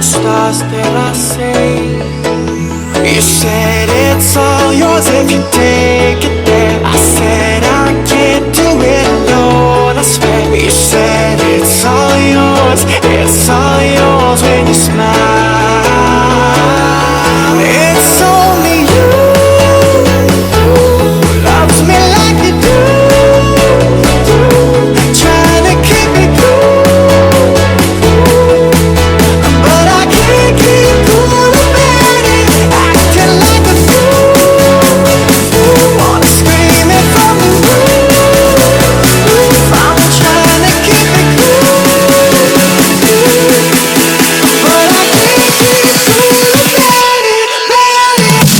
stars that I see. You said it's all yours if you take it there. I said I can't do it alone, I swear. You said it's all yours, it's all yours when you smile. It's only you who loves me like you do, trying to keep me cool, but I can't keep cool about it, acting like a fool. Wanna scream it from the roof, I'm trying to keep it cool, but I can't keep cool about it, about it.